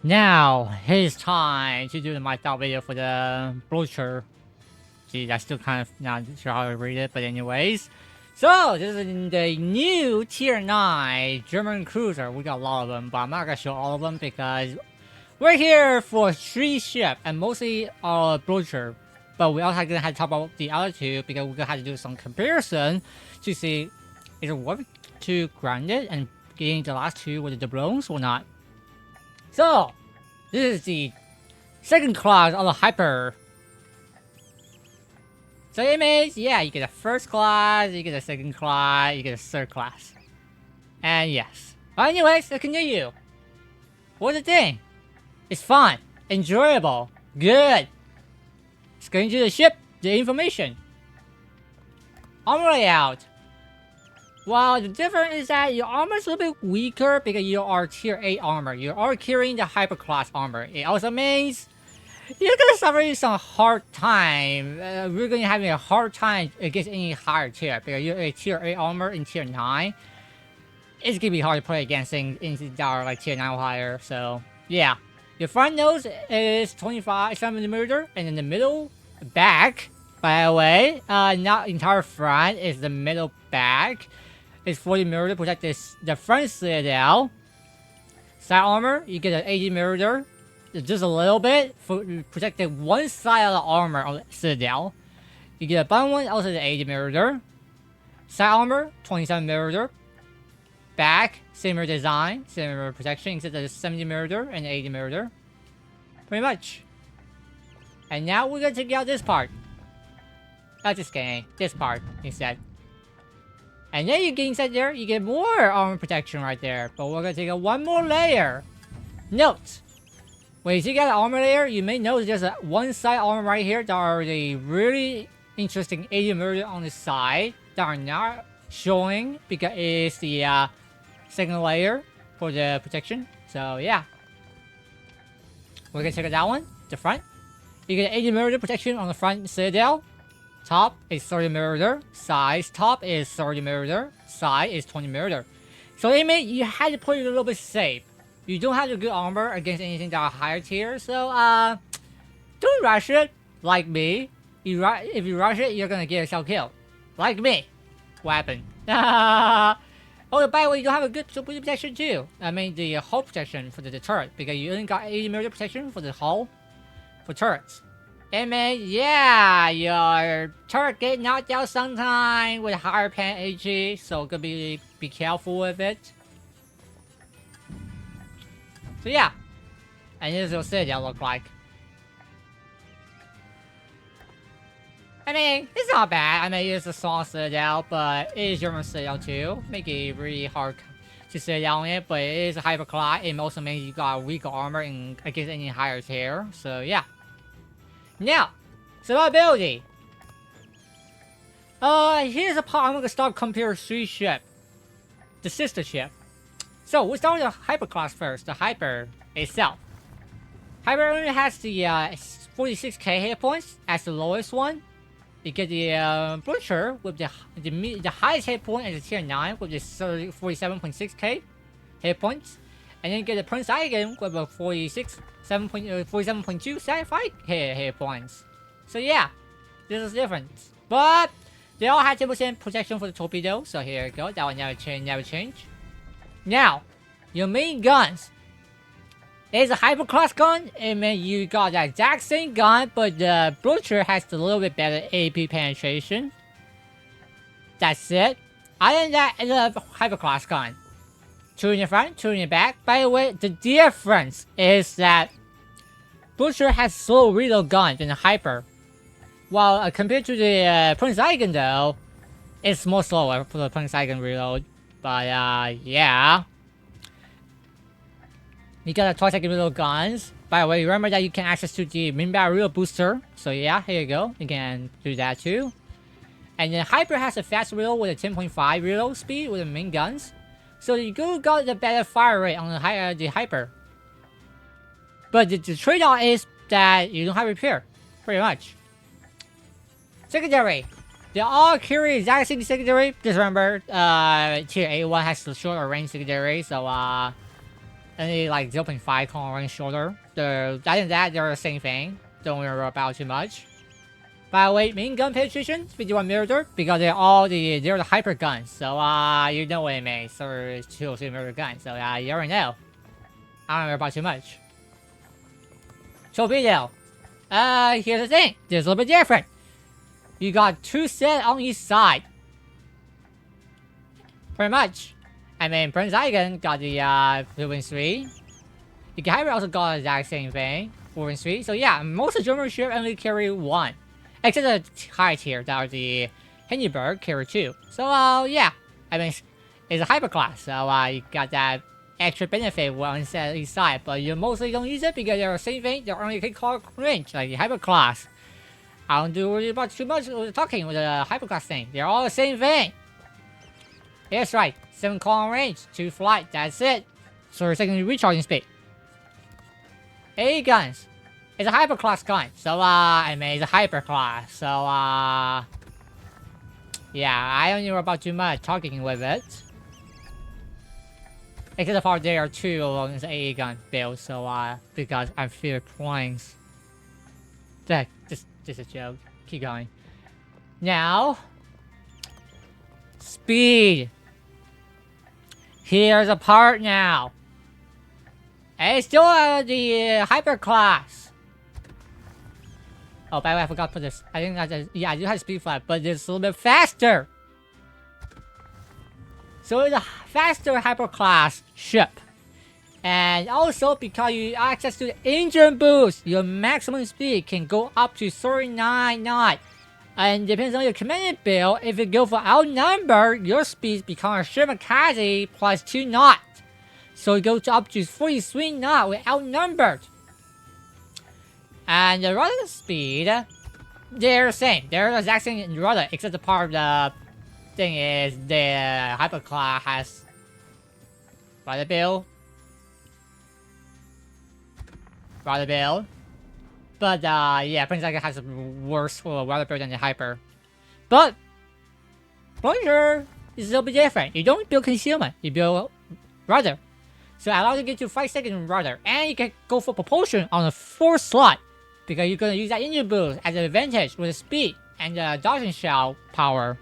Now, it's time to do my thought video for the brochure. Geez, I still kind of not sure how to read it, but anyways. So, this is the new Tier 9 German cruiser. We got a lot of them, but I'm not going to show all of them because we're here for 3 ships and mostly our brochure. But we also going to have to talk about the other 2 because we're going to have to do some comparison to see is it worth to grind it and getting the last 2 with the doubloons or not. So, this is the second class of the Hyper. So it means, yeah, you get a first class, you get a second class, you get a third class. And yes. But anyways, let's continue. What's the thing? It's fun, enjoyable, good. Let's go into the ship, the information. Armor layout. Well, the difference is that your armor is a little bit weaker because you are tier 8 armor. You are carrying the hyper class armor. It also means you're gonna suffer some hard time. We're gonna have a hard time against any higher tier because you're a tier 8 armor in tier 9. It's gonna be hard to play against things that are like tier 9 or higher. So yeah, your front nose is 25mm, and in the middle back, by the way, not entire front, is the middle back. It's 40mm to protect the front citadel. Side armor, you get an 80mm, just a little bit, for protecting one side of the armor on the citadel. You get a bottom one, also the 80mm. Side armor, 27mm. Back, similar design, similar protection, except the 70mm and 80mm. Pretty much. And now we're gonna take out this part. Not just kidding, this part instead. And then you get inside there, you get more armor protection right there. But we're gonna take out one more layer. Note, when you take out the armor layer, you may notice there's a one side armor right here that are the really interesting 80mm on the side that are not showing because it's the second layer for the protection. So yeah, we're gonna take out that one, the front. You get 80mm protection on the front citadel. Top is 30mm, side top is 30mm, side is 20mm. So it means you had to play it a little bit safe. You don't have the good armor against anything that are higher tier, so don't rush it like me. If you rush it, you're gonna get yourself killed. Like me. What happened? Oh, by the way, you don't have a good super protection too. I mean the hull protection for the turret, because you only got 80mm protection for the hull for turrets. It means, yeah, your turret get knocked out sometime with higher pen HE, so gonna be careful with it. So yeah, and this is what citadel look like. I mean, it's not bad. I mean, it's a small citadel, but it is German citadel too. Make it really hard to citadel on it, but it is a hyper class. It also means you got weaker armor against any higher tier. So yeah. Now, survivability. Here's a part I'm gonna start comparing 3 ships. The sister ship. So we'll start with the hyper class first. The hyper itself. Hyper only has the 46k hit points as the lowest one. You get the Blücher with the highest hit point as a tier 9 with the 47.6k hit points. And then you get the Prince Eigen with a 47.2 hit points. So yeah, this is different. But they all have 10% protection for the torpedo. So here you go. That will never change. Now, your main guns. It's a hyper class gun. I mean, you got the exact same gun, but the Blücher has a little bit better AP penetration. That's it. Other than that, it's a hyper class gun. 2 in the front, 2 in the back. By the way, the difference is that Blücher has slow reload gun than the Hyper. While compared to the Prince Eigen though, it's more slower for the Prince Eigen reload. But yeah. You got a 12-second reload guns. By the way, remember that you can access to the main barrel reload booster. So yeah, here you go. You can do that too. And then Hyper has a fast reload with a 10.5 reload speed with the main guns. So you got the better fire rate on the Hyper. But the trade-off is that you don't have repair, pretty much. Secondary. They all carry exact same secondary. Just remember, tier A1 has the shorter range secondary, so only like 0.5 clone range shorter. Other than that, they're the same thing. Don't worry about too much. By the way, main gun penetration 51mm because they're the hyper guns. So you know what it means. So it's 203mm guns. So you already know. I don't worry about too much. Torpedo. Here's the thing. This is a little bit different. You got 2 sets on each side. Pretty much. I mean, Prince Eigen got the 3. The Hyper also got the exact same thing. 4-3. So yeah, most of the German ships only carry 1. Except the high tier that are the Hindenburg carry 2. So yeah. I mean, it's a hyper class. So you got that extra benefit on each side. But you mostly don't use it because they're the same thing. They're only clock range, like the hyper class. I don't do worry about too much with talking with the hyper class thing. They're all the same thing. That's right. 7 clone range, 2 flight. That's it. So your secondary recharging speed. 8 guns. It's a hyper class gun. So I mean it's a hyper class. So yeah, I don't know about too much talking with it. Except for there are 2 along the AA gun build. So because I fear planes. Just a joke. Keep going. Now, speed. Here's a part now. And it's still the hyper class. Oh, by the way, I forgot to put this. I think I do have speed flat, but it's a little bit faster. So it's a faster hyper class ship. And also, because you have access to the engine boost, your maximum speed can go up to 39 knots. And depends on your commanding build, if you go for outnumbered, your speed becomes Shimakaze plus 2 knots. So it goes up to 43 knots with outnumbered. And the rudder speed, they're the same. They're the exact same in rudder, except the part of the thing is the hyperclass has rudder build. But yeah, Prince Eigen has a worse rudder build than the hyper. But Blücher is a little bit different. You don't build concealment, you build rudder. So it allows you to get to 5 seconds rudder, and you can go for propulsion on the 4th slot because you're gonna use that engine boost as an advantage with the speed and the dodging shell power.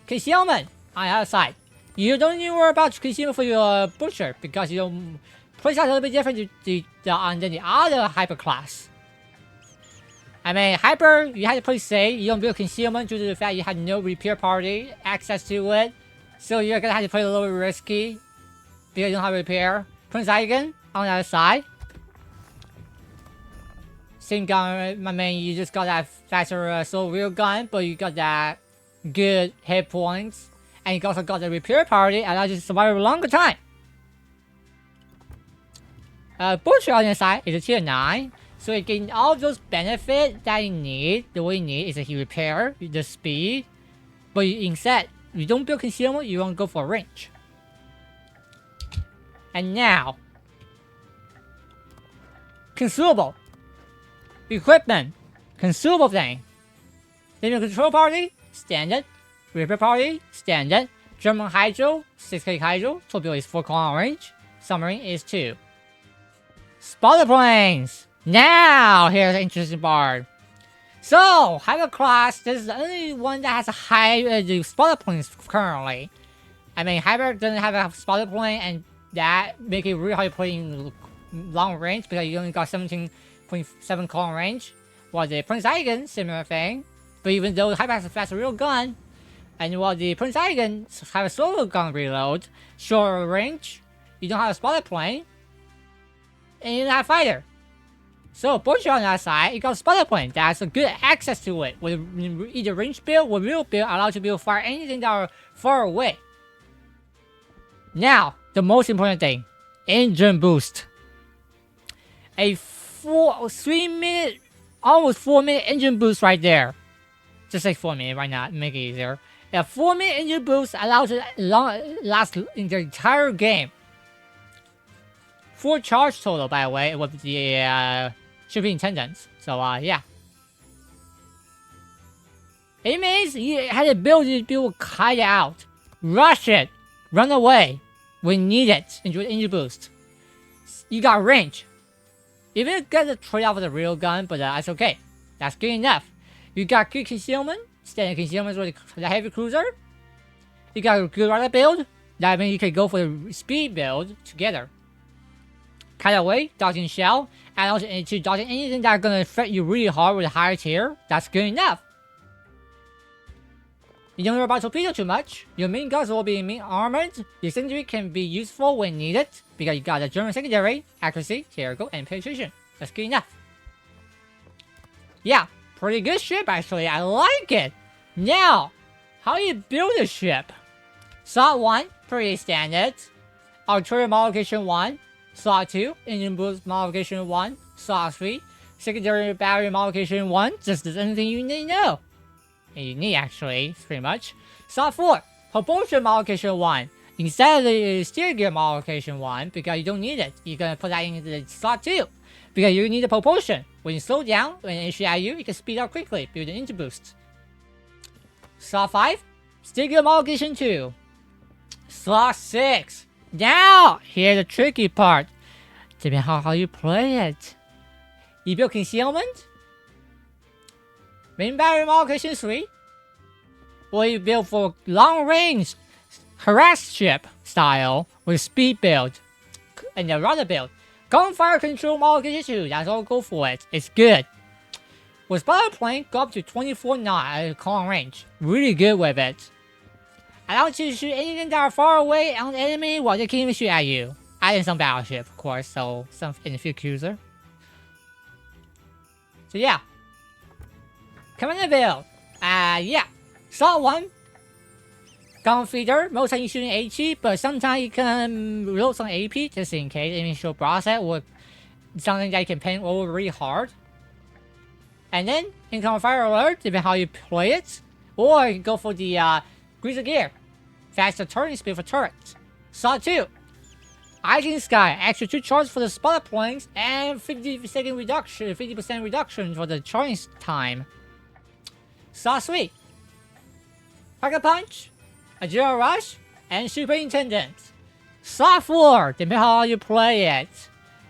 Concealment on the other side. You don't need to worry about concealment for your Blücher because you don't. Place out a little bit different than the other hyper class. I mean, hyper, you have to play safe. You don't build concealment due to the fact you have no repair party access to it. So you're gonna have to play a little bit risky because you don't have repair. Prince Eigen on the other side. Same gun, I mean, you just got that faster assault wheel gun, but you got that good hit points. And you also got the repair party, allows you to survive a longer time. Blücher on the side is a tier 9, so you get all those benefits that you need. The way you need is that you repair, the speed, but instead, you don't build concealment, you won't go for range. And now, consumable, equipment, consumable thing. Then control party, standard, repair party, standard, German Hydro, 6K Hydro, torpedo is 4 clone range, submarine is 2. Spotter planes! Now, here's the interesting part. So, Hyper Class, this is the only one that has a high spotter planes currently. I mean, Hyper doesn't have a spotter plane, and that make it really hard playing long range because you only got 17.7 clone range. While the Prince Eigen, similar thing. But even though Hyper has a faster real gun, and while the Prince Eigen have a solo gun reload, shorter range, you don't have a spotter plane. And you don't have fighter. So Blücher on that side, you got a spotter plane that has a good access to it. With either range build or real build, allows you to be able to fire anything that are far away. Now, the most important thing. Engine boost. A 3-minute, almost 4-minute engine boost right there. Just say 4 minutes, why not? Make it easier. A 4-minute engine boost allows it to last in the entire game. 4 charge total, by the way, with the shipping attendants. So, yeah. It means you had the ability to be able to kite out, rush it, run away, when needed. Enjoy the engine boost. You got range. Even if you get the trade-off of the real gun, but that's okay. That's good enough. You got good concealment. Standard concealment with the heavy cruiser. You got a good rudder build. That means you can go for the speed build together. Cutaway, dodging shell, and also into dodging anything that's gonna affect you really hard with a higher tier. That's good enough. You don't worry about torpedo too much. Your main guns will be main armored. The secondary can be useful when needed because you got the German secondary, accuracy, cargo, and penetration. That's good enough. Yeah, pretty good ship actually. I like it. Now, how do you build a ship? Slot 1, pretty standard. Artillery modification 1. Slot 2, engine boost modification 1. Slot 3, secondary battery modification 1. Just anything you need to know. And you need actually, pretty much. Slot 4, propulsion modification 1. Instead of the steering gear modification 1, because you don't need it, you're gonna put that into the slot 2. Because you need the propulsion. When you slow down, when it shoot at you can speed up quickly, build an engine boost. Slot 5, steering gear modification 2. Slot 6. Now, here's the tricky part. Depending on how you play it. You build concealment. Main battery modification 3. Or you build for long range harass ship style with speed build and the rudder build. Gunfire control modification 2. That's all, go for it. It's good. With battle plane, go up to 24 knots at long range. Really good with it. Allow you to shoot anything that are far away on the enemy while they can't even shoot at you. Adding some battleship, of course, so some infantry cruiser. So yeah. Commander build. Yeah. Slot 1. Gun feeder. Most time you shooting HE, but sometimes you can reload some AP just in case. Initial process or something that you can paint over really hard. And then incoming fire alert, depending how you play it. Or you can go for the greaser gear. Faster turning speed for turrets. Slot 2. Icing Sky. Extra 2 charges for the spotter planes and 50% reduction for the charging time. Slot 3. Pocket Punch. A General Rush. And Superintendent. Slot 4. Depending how you play it.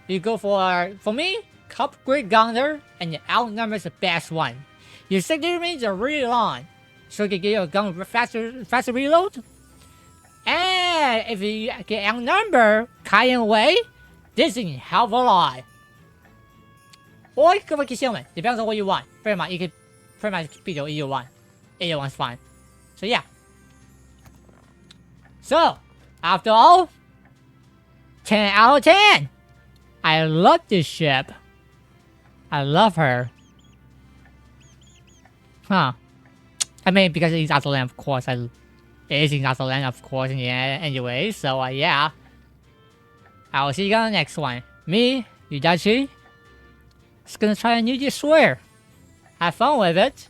You go for me, Upgrade Gunner, and the outnumber is the best one. Your secondary range are really long, so you can get your gun faster reload. And if you get outnumbered, Cayenne Way, this is help a lot. Or you can go for concealment, depends on what you want. Pretty much, you can pretty much beat your either one. Either one's fine. So yeah. So, after all, 10 out of 10. I love this ship. I love her. Huh. I mean, because it's out the land, of course. It is in out the land, of course, in the end, anyway. So, yeah. I will see you on the next one. Me, Yudachi, is gonna try a new destroyer. Have fun with it.